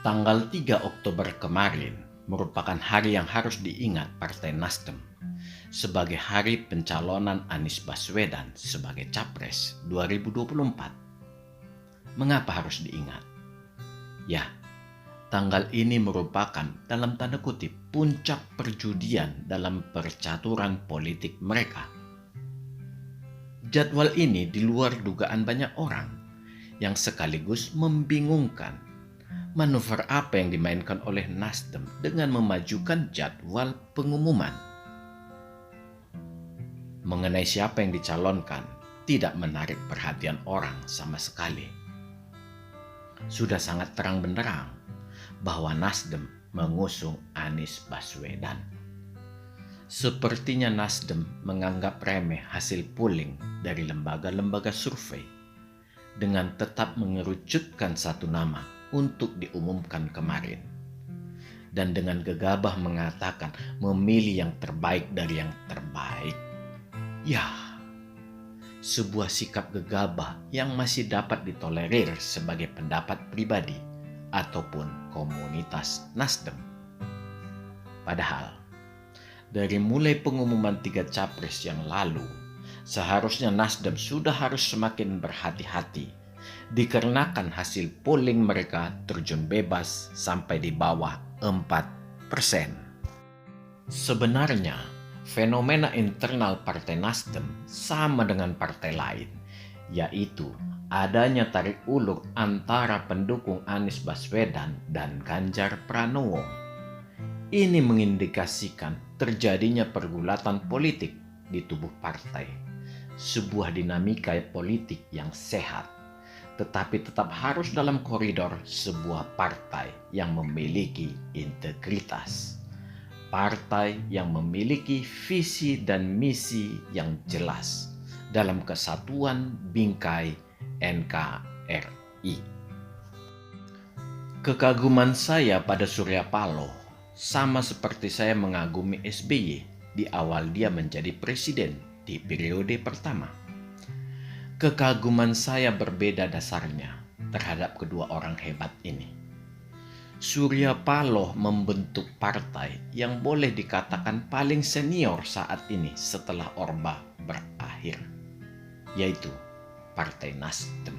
Tanggal 3 Oktober kemarin merupakan hari yang harus diingat Partai Nasdem sebagai hari pencalonan Anies Baswedan sebagai Capres 2024. Mengapa harus diingat? Ya, tanggal ini merupakan dalam tanda kutip puncak perjudian dalam percaturan politik mereka. Jadwal ini di luar dugaan banyak orang yang sekaligus membingungkan manuver apa yang dimainkan oleh Nasdem dengan memajukan jadwal pengumuman. Mengenai siapa yang dicalonkan tidak menarik perhatian orang sama sekali. Sudah sangat terang benderang bahwa Nasdem mengusung Anies Baswedan. Sepertinya Nasdem menganggap remeh hasil polling dari lembaga-lembaga survei dengan tetap mengerucutkan satu nama untuk diumumkan kemarin, dan dengan gegabah mengatakan memilih yang terbaik dari yang terbaik. Ya, sebuah sikap gegabah yang masih dapat ditolerir sebagai pendapat pribadi ataupun komunitas Nasdem. Padahal, dari mulai pengumuman 3 capres yang lalu, seharusnya Nasdem sudah harus semakin berhati-hati dikarenakan hasil polling mereka terjun bebas sampai di bawah 4%. Sebenarnya, fenomena internal Partai Nasdem sama dengan partai lain, yaitu adanya tarik ulur antara pendukung Anies Baswedan dan Ganjar Pranowo. Ini mengindikasikan terjadinya pergulatan politik di tubuh partai, sebuah dinamika politik yang sehat, tetapi tetap harus dalam koridor sebuah partai yang memiliki integritas. Partai yang memiliki visi dan misi yang jelas dalam kesatuan bingkai NKRI. Kekaguman saya pada Surya Paloh sama seperti saya mengagumi SBY di awal dia menjadi presiden di periode pertama. Kekaguman saya berbeda dasarnya terhadap kedua orang hebat ini. Surya Paloh membentuk partai yang boleh dikatakan paling senior saat ini setelah Orba berakhir, yaitu Partai Nasdem.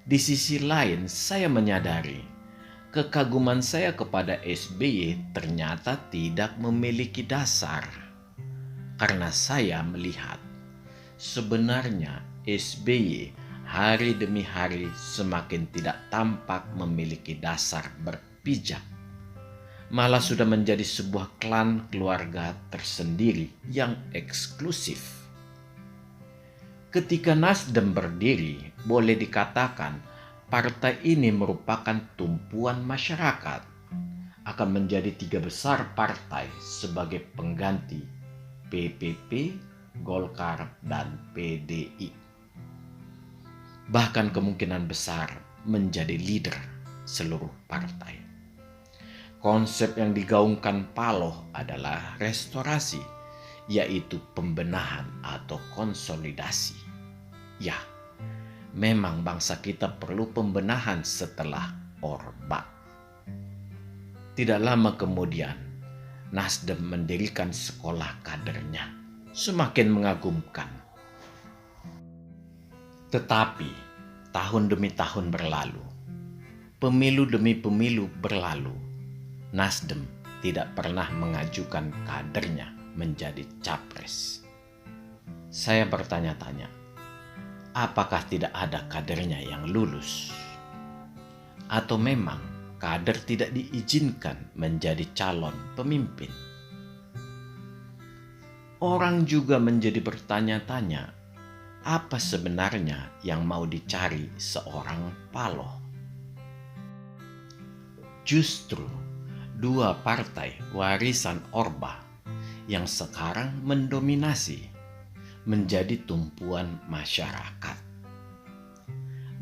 Di sisi lain, saya menyadari kekaguman saya kepada SBY ternyata tidak memiliki dasar, karena saya melihat sebenarnya SBY hari demi hari semakin tidak tampak memiliki dasar berpijak. Malah sudah menjadi sebuah klan keluarga tersendiri yang eksklusif. Ketika Nasdem berdiri, boleh dikatakan partai ini merupakan tumpuan masyarakat, akan menjadi 3 besar partai sebagai pengganti PPP, Golkar, dan PDI. Bahkan kemungkinan besar menjadi leader seluruh partai. Konsep yang digaungkan Paloh adalah restorasi, yaitu pembenahan atau konsolidasi. Ya, memang bangsa kita perlu pembenahan setelah Orba. Tidak lama kemudian, Nasdem mendirikan sekolah kadernya. Semakin mengagumkan. Tetapi tahun demi tahun berlalu, pemilu demi pemilu berlalu, Nasdem tidak pernah mengajukan kadernya menjadi capres. Saya bertanya-tanya, apakah tidak ada kadernya yang lulus? Atau memang kader tidak diizinkan menjadi calon pemimpin? Orang juga menjadi bertanya-tanya, apa sebenarnya yang mau dicari seorang Paloh? Justru 2 partai warisan Orba yang sekarang mendominasi menjadi tumpuan masyarakat.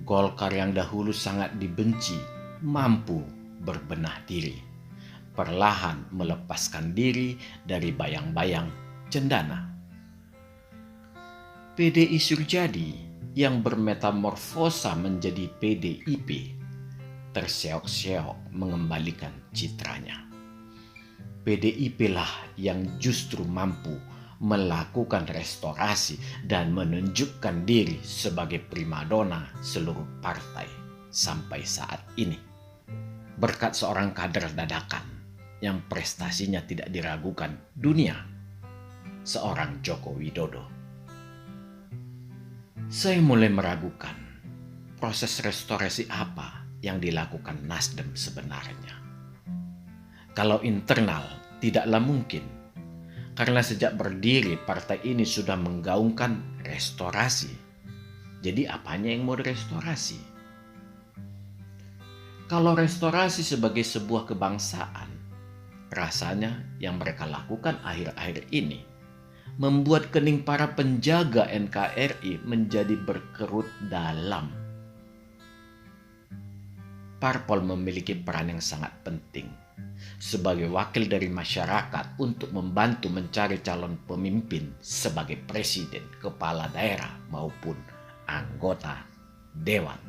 Golkar yang dahulu sangat dibenci mampu berbenah diri, perlahan melepaskan diri dari bayang-bayang cendana. PDI Surjadi yang bermetamorfosa menjadi PDIP terseok-seok mengembalikan citranya. PDIP lah yang justru mampu melakukan restorasi dan menunjukkan diri sebagai primadona seluruh partai sampai saat ini. Berkat seorang kader dadakan yang prestasinya tidak diragukan dunia, seorang Joko Widodo. Saya mulai meragukan proses restorasi apa yang dilakukan Nasdem sebenarnya. Kalau internal tidaklah mungkin, karena sejak berdiri partai ini sudah menggaungkan restorasi. Jadi apanya yang mau direstorasi? Kalau restorasi sebagai sebuah kebangsaan, rasanya yang mereka lakukan akhir-akhir ini membuat kening para penjaga NKRI menjadi berkerut dalam. Parpol memiliki peran yang sangat penting sebagai wakil dari masyarakat untuk membantu mencari calon pemimpin sebagai presiden, kepala daerah maupun anggota dewan.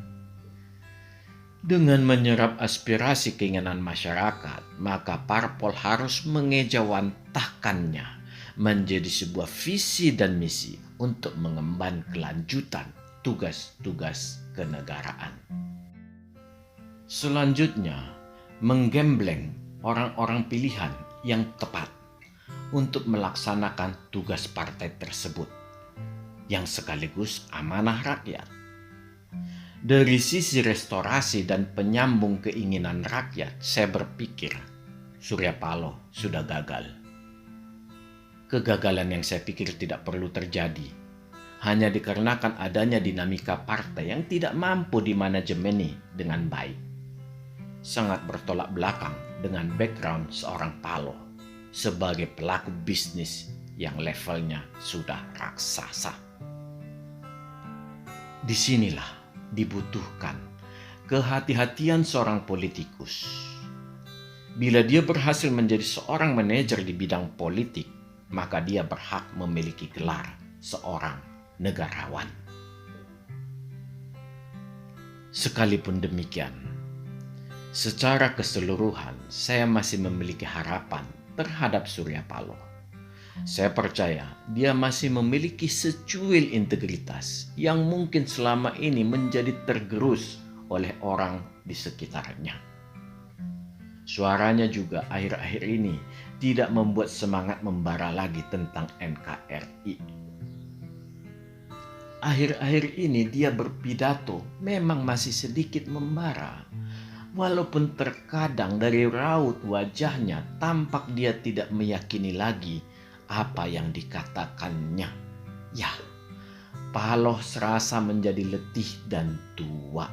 Dengan menyerap aspirasi keinginan masyarakat, maka parpol harus mengejawantahkannya menjadi sebuah visi dan misi untuk mengemban kelanjutan tugas-tugas kenegaraan. Selanjutnya, menggembleng orang-orang pilihan yang tepat untuk melaksanakan tugas partai tersebut, yang sekaligus amanah rakyat. Dari sisi restorasi dan penyambung keinginan rakyat, saya berpikir Surya Paloh sudah gagal. Kegagalan yang saya pikir tidak perlu terjadi, hanya dikarenakan adanya dinamika partai yang tidak mampu dimanajemeni dengan baik. Sangat bertolak belakang dengan background seorang Paloh sebagai pelaku bisnis yang levelnya sudah raksasa. Disinilah dibutuhkan kehati-hatian seorang politikus. Bila dia berhasil menjadi seorang manajer di bidang politik, maka dia berhak memiliki gelar seorang negarawan. Sekalipun demikian, secara keseluruhan saya masih memiliki harapan terhadap Surya Paloh. Saya percaya dia masih memiliki secuil integritas yang mungkin selama ini menjadi tergerus oleh orang di sekitarnya. Suaranya juga akhir-akhir ini tidak membuat semangat membara lagi tentang NKRI. Akhir-akhir ini dia berpidato memang masih sedikit membara. Walaupun terkadang dari raut wajahnya tampak dia tidak meyakini lagi apa yang dikatakannya. Ya, Paloh serasa menjadi letih dan tua.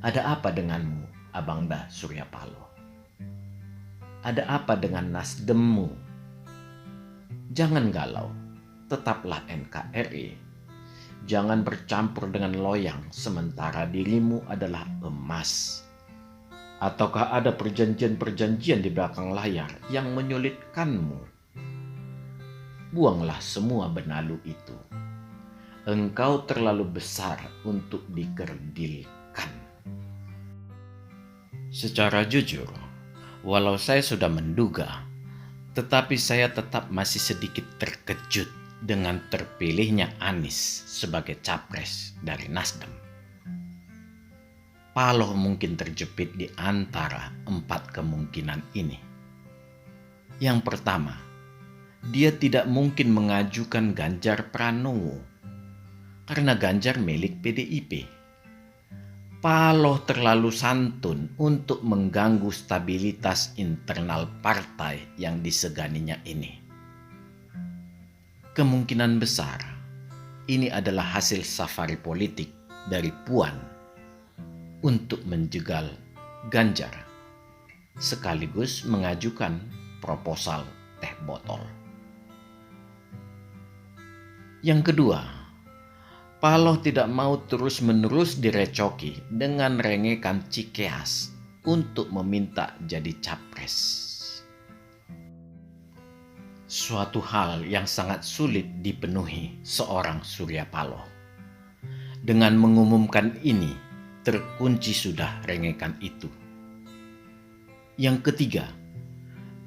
Ada apa denganmu, Abang Dah Surya Paloh? Ada apa dengan Nasdemmu? Jangan galau, tetaplah NKRI. Jangan bercampur dengan loyang sementara dirimu adalah emas. Ataukah ada perjanjian-perjanjian di belakang layar yang menyulitkanmu? Buanglah semua benalu itu. Engkau terlalu besar untuk dikerdilkan. Secara jujur, walau saya sudah menduga, tetapi saya tetap masih sedikit terkejut dengan terpilihnya Anies sebagai capres dari Nasdem. Paloh mungkin terjepit di antara 4 kemungkinan ini. Yang pertama, dia tidak mungkin mengajukan Ganjar Pranowo karena Ganjar milik PDIP. Paloh terlalu santun untuk mengganggu stabilitas internal partai yang diseganinya ini. Kemungkinan besar ini adalah hasil safari politik dari Puan untuk menjegal Ganjar sekaligus mengajukan proposal teh botol. Yang kedua, Paloh tidak mau terus-menerus direcoki dengan rengekan Cikeas untuk meminta jadi capres. Suatu hal yang sangat sulit dipenuhi seorang Surya Paloh. Dengan mengumumkan ini, terkunci sudah rengekan itu. Yang ketiga,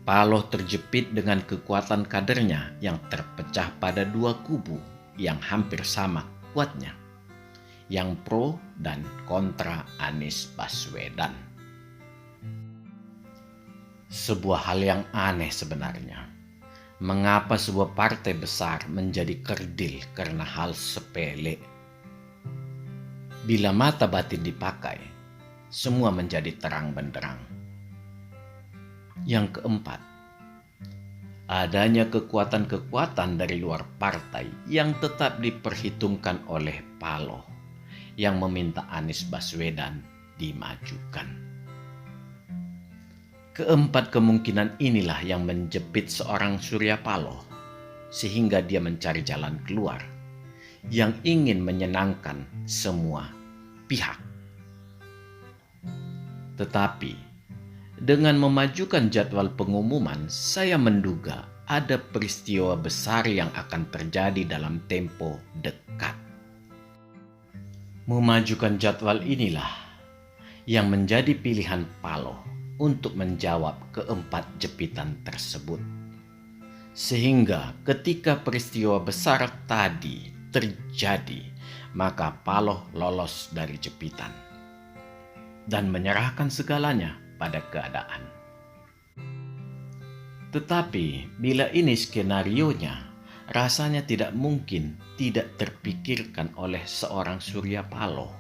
Paloh terjepit dengan kekuatan kadernya yang terpecah pada dua kubu yang hampir sama kuatnya, yang pro dan kontra Anies Baswedan. Sebuah hal yang aneh sebenarnya. Mengapa sebuah partai besar menjadi kerdil karena hal sepele? Bila mata batin dipakai, semua menjadi terang benderang. Yang keempat, adanya kekuatan-kekuatan dari luar partai yang tetap diperhitungkan oleh Paloh yang meminta Anies Baswedan dimajukan. Keempat kemungkinan inilah yang menjepit seorang Surya Paloh sehingga dia mencari jalan keluar yang ingin menyenangkan semua pihak. Tetapi dengan memajukan jadwal pengumuman, saya menduga ada peristiwa besar yang akan terjadi dalam tempo dekat. Memajukan jadwal inilah yang menjadi pilihan Paloh untuk menjawab keempat jepitan tersebut. Sehingga ketika peristiwa besar tadi terjadi, maka Paloh lolos dari jepitan dan menyerahkan segalanya pada keadaan. Tetapi bila ini skenarionya, rasanya tidak mungkin tidak terpikirkan oleh seorang Surya Paloh.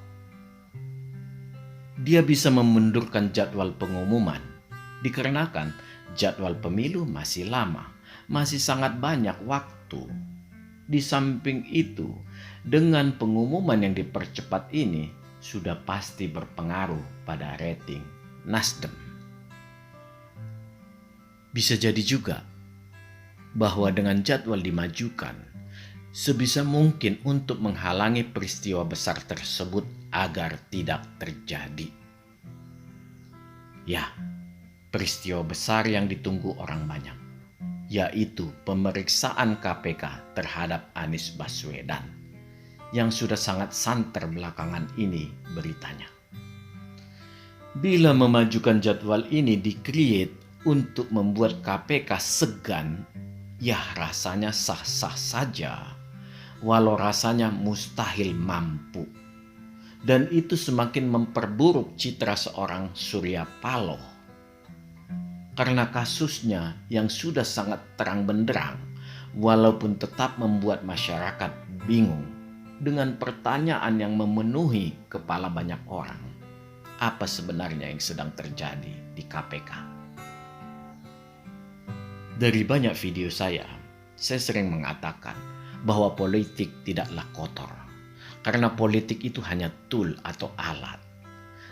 Dia bisa memundurkan jadwal pengumuman dikarenakan jadwal pemilu masih lama, masih sangat banyak waktu. Di samping itu, dengan pengumuman yang dipercepat ini sudah pasti berpengaruh pada rating Nasdem. Bisa jadi juga bahwa dengan jadwal dimajukan, sebisa mungkin untuk menghalangi peristiwa besar tersebut agar tidak terjadi. Ya, peristiwa besar yang ditunggu orang banyak, yaitu pemeriksaan KPK terhadap Anies Baswedan, yang sudah sangat santer belakangan ini beritanya. Bila memajukan jadwal ini di-create untuk membuat KPK segan, ya rasanya sah-sah saja, walau rasanya mustahil mampu. Dan itu semakin memperburuk citra seorang Surya Paloh. Karena kasusnya yang sudah sangat terang benderang, walaupun tetap membuat masyarakat bingung dengan pertanyaan yang memenuhi kepala banyak orang. Apa sebenarnya yang sedang terjadi di KPK? Dari banyak video saya sering mengatakan bahwa politik tidaklah kotor. Karena politik itu hanya tool atau alat.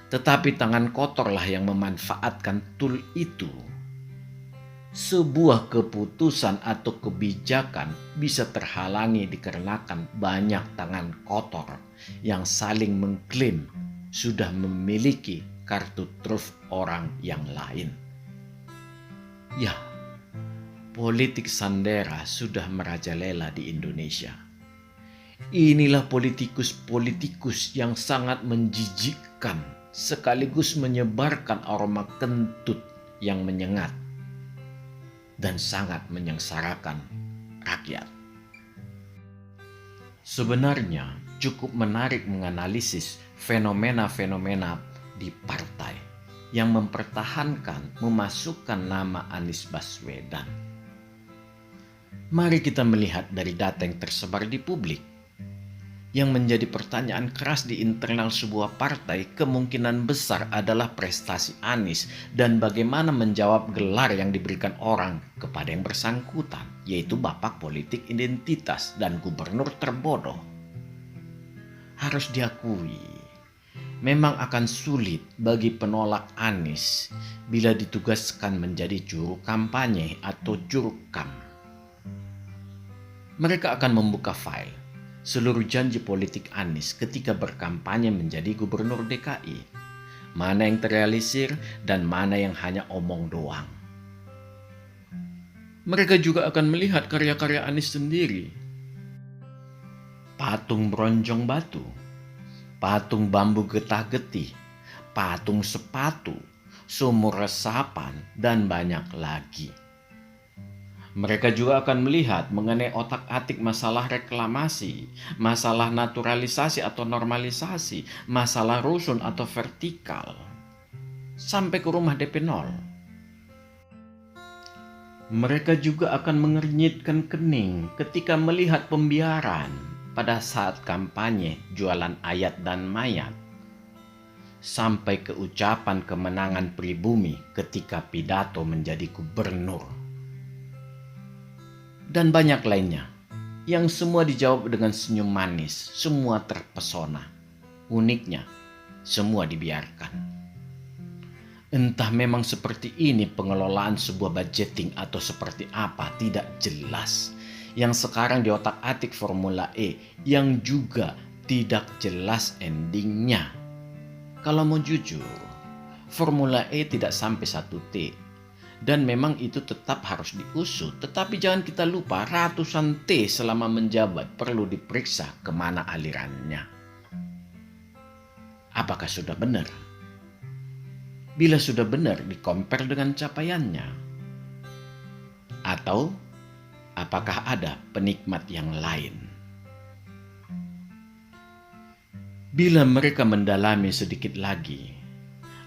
Tetapi tangan kotorlah yang memanfaatkan tool itu. Sebuah keputusan atau kebijakan bisa terhalangi dikarenakan banyak tangan kotor yang saling mengklaim sudah memiliki kartu truf orang yang lain. Ya, politik sandera sudah merajalela di Indonesia. Inilah politikus-politikus yang sangat menjijikkan sekaligus menyebarkan aroma kentut yang menyengat dan sangat menyengsarakan rakyat. Sebenarnya cukup menarik menganalisis fenomena-fenomena di partai yang mempertahankan memasukkan nama Anies Baswedan. Mari kita melihat dari data yang tersebar di publik. Yang menjadi pertanyaan keras di internal sebuah partai kemungkinan besar adalah prestasi Anies dan bagaimana menjawab gelar yang diberikan orang kepada yang bersangkutan, yaitu Bapak Politik Identitas dan Gubernur Terbodoh. Harus diakui, memang akan sulit bagi penolak Anies bila ditugaskan menjadi juru kampanye atau jurukam. Mereka akan membuka file seluruh janji politik Anies ketika berkampanye menjadi gubernur DKI. Mana yang terrealisir dan mana yang hanya omong doang. Mereka juga akan melihat karya-karya Anies sendiri. Patung Bronjong Batu, patung bambu getah-getih, patung sepatu, sumur resapan, dan banyak lagi. Mereka juga akan melihat mengenai otak-atik masalah reklamasi, masalah naturalisasi atau normalisasi, masalah rusun atau vertikal, sampai ke rumah DP 0. Mereka juga akan mengernyitkan kening ketika melihat pembiaran pada saat kampanye jualan ayat dan mayat, sampai ke ucapan kemenangan pribumi ketika pidato menjadi gubernur. Dan banyak lainnya, yang semua dijawab dengan senyum manis, semua terpesona. Uniknya, semua dibiarkan. Entah memang seperti ini pengelolaan sebuah budgeting atau seperti apa, tidak jelas. Yang sekarang di otak-atik Formula E, yang juga tidak jelas endingnya. Kalau mau jujur, Formula E tidak sampai 1T. Dan memang itu tetap harus diusut. Tetapi jangan kita lupa ratusan T selama menjabat perlu diperiksa kemana alirannya. Apakah sudah benar? Bila sudah benar, di-compare dengan capaiannya. Atau apakah ada penikmat yang lain? Bila mereka mendalami sedikit lagi,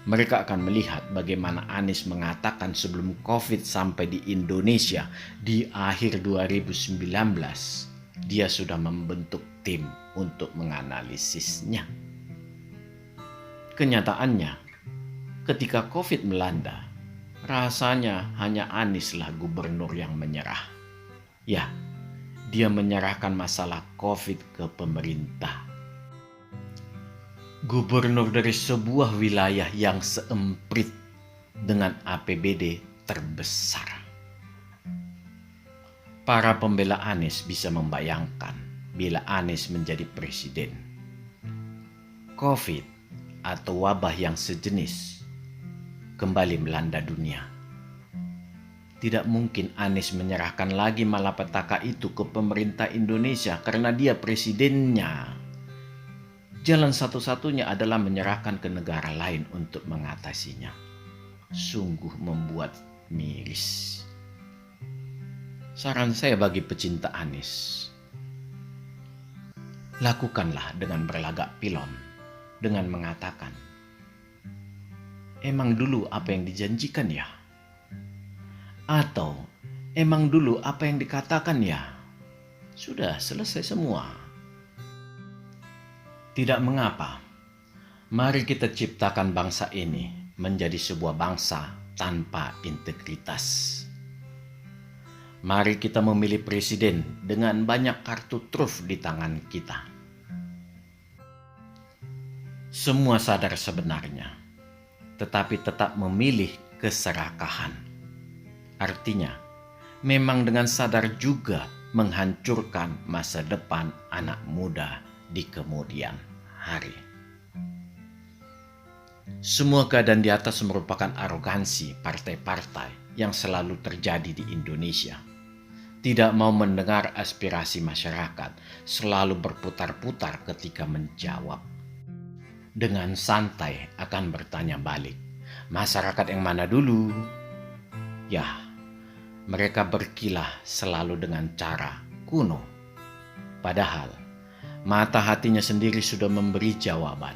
mereka akan melihat bagaimana Anies mengatakan sebelum COVID sampai di Indonesia di akhir 2019, dia sudah membentuk tim untuk menganalisisnya. Kenyataannya, ketika COVID melanda, rasanya hanya Anies lah gubernur yang menyerah. Ya, dia menyerahkan masalah COVID ke pemerintah. Gubernur dari sebuah wilayah yang seemprit dengan APBD terbesar. Para pembela Anies bisa membayangkan bila Anies menjadi presiden. COVID atau wabah yang sejenis kembali melanda dunia. Tidak mungkin Anies menyerahkan lagi malapetaka itu ke pemerintah Indonesia karena dia presidennya. Jalan satu-satunya adalah menyerahkan ke negara lain untuk mengatasinya. Sungguh membuat miris. Saran saya bagi pecinta Anies, lakukanlah dengan berlagak pilon, dengan mengatakan, emang dulu apa yang dijanjikan ya? Atau emang dulu apa yang dikatakan ya? Sudah selesai semua. Tidak mengapa, mari kita ciptakan bangsa ini menjadi sebuah bangsa tanpa integritas. Mari kita memilih presiden dengan banyak kartu truf di tangan kita. Semua sadar sebenarnya, tetapi tetap memilih keserakahan. Artinya, memang dengan sadar juga menghancurkan masa depan anak muda di kemudian hari. Semua keadaan di atas merupakan arogansi partai-partai yang selalu terjadi di Indonesia. Tidak mau mendengar aspirasi masyarakat, selalu berputar-putar ketika menjawab. Dengan santai akan bertanya balik, masyarakat yang mana dulu? Ya, mereka berkilah selalu dengan cara kuno. Padahal mata hatinya sendiri sudah memberi jawaban.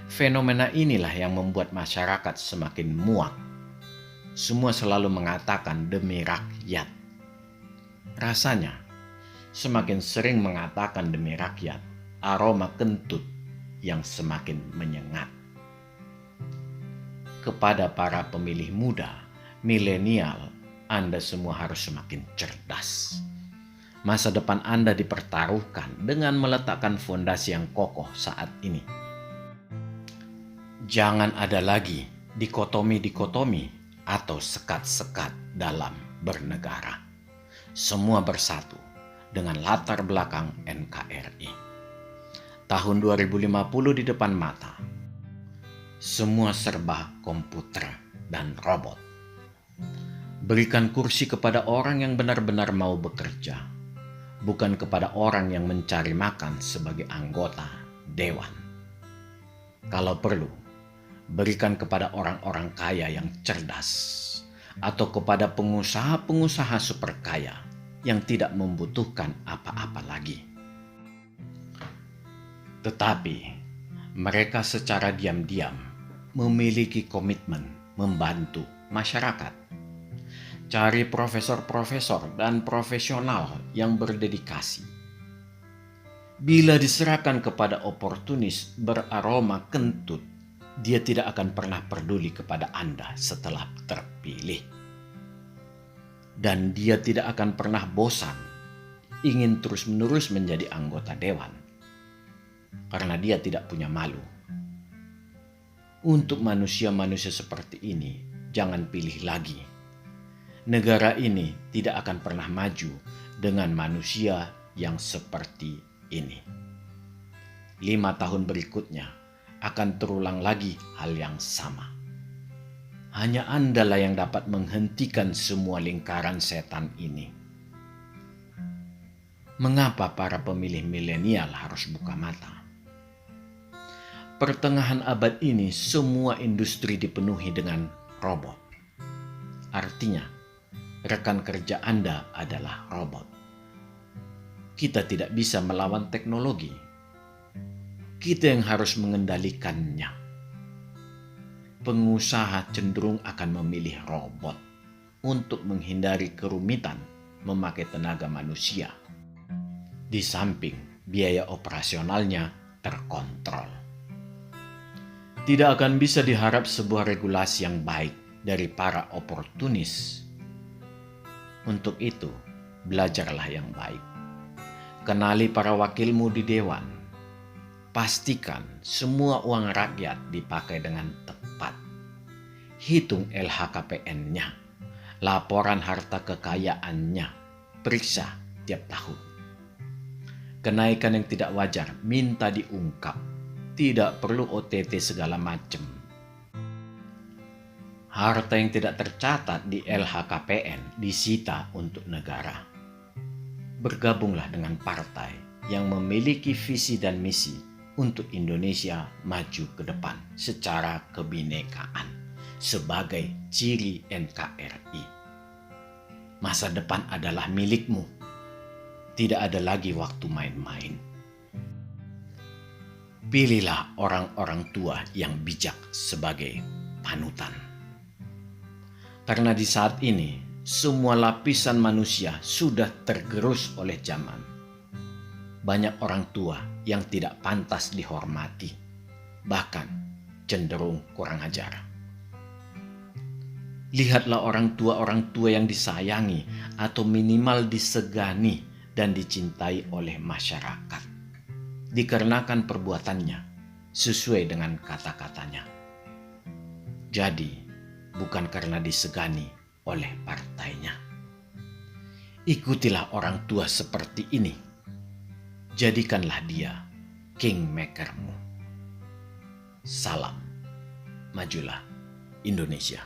Fenomena inilah yang membuat masyarakat semakin muak. Semua selalu mengatakan demi rakyat. Rasanya, semakin sering mengatakan demi rakyat, aroma kentut yang semakin menyengat. Kepada para pemilih muda, milenial, Anda semua harus semakin cerdas. Masa depan Anda dipertaruhkan dengan meletakkan fondasi yang kokoh saat ini. Jangan ada lagi dikotomi-dikotomi atau sekat-sekat dalam bernegara. Semua bersatu dengan latar belakang NKRI. Tahun 2050 di depan mata. Semua serba komputer dan robot. Berikan kursi kepada orang yang benar-benar mau bekerja. Bukan kepada orang yang mencari makan sebagai anggota dewan. Kalau perlu, berikan kepada orang-orang kaya yang cerdas atau kepada pengusaha-pengusaha super kaya yang tidak membutuhkan apa-apa lagi. Tetapi mereka secara diam-diam memiliki komitmen membantu masyarakat. Cari profesor-profesor dan profesional yang berdedikasi. Bila diserahkan kepada oportunis beraroma kentut, dia tidak akan pernah peduli kepada Anda setelah terpilih. Dan dia tidak akan pernah bosan ingin terus-menerus menjadi anggota dewan. Karena dia tidak punya malu. Untuk manusia-manusia seperti ini, jangan pilih lagi. Negara ini tidak akan pernah maju dengan manusia yang seperti ini. 5 tahun berikutnya akan terulang lagi hal yang sama. Hanya Anda lah yang dapat menghentikan semua lingkaran setan ini. Mengapa para pemilih milenial harus buka mata? Pertengahan abad ini semua industri dipenuhi dengan robot. Artinya, rekan kerja Anda adalah robot. Kita tidak bisa melawan teknologi. Kita yang harus mengendalikannya. Pengusaha cenderung akan memilih robot untuk menghindari kerumitan memakai tenaga manusia. Di samping biaya operasionalnya terkontrol. Tidak akan bisa diharap sebuah regulasi yang baik dari para oportunis. Untuk itu, belajarlah yang baik. Kenali para wakilmu di dewan. Pastikan semua uang rakyat dipakai dengan tepat. Hitung LHKPN-nya, laporan harta kekayaannya, periksa tiap tahun. Kenaikan yang tidak wajar minta diungkap. Tidak perlu OTT segala macam. Harta yang tidak tercatat di LHKPN disita untuk negara. Bergabunglah dengan partai yang memiliki visi dan misi untuk Indonesia maju ke depan secara kebinekaan sebagai ciri NKRI. Masa depan adalah milikmu. Tidak ada lagi waktu main-main. Pilihlah orang-orang tua yang bijak sebagai panutan. Karena di saat ini, semua lapisan manusia sudah tergerus oleh zaman. Banyak orang tua yang tidak pantas dihormati, bahkan cenderung kurang ajar. Lihatlah orang tua yang disayangi atau minimal disegani dan dicintai oleh masyarakat. Dikarenakan perbuatannya sesuai dengan kata-katanya. Jadi, bukan karena disegani oleh partainya. Ikutilah orang tua seperti ini. Jadikanlah dia kingmakermu. Salam, majulah Indonesia.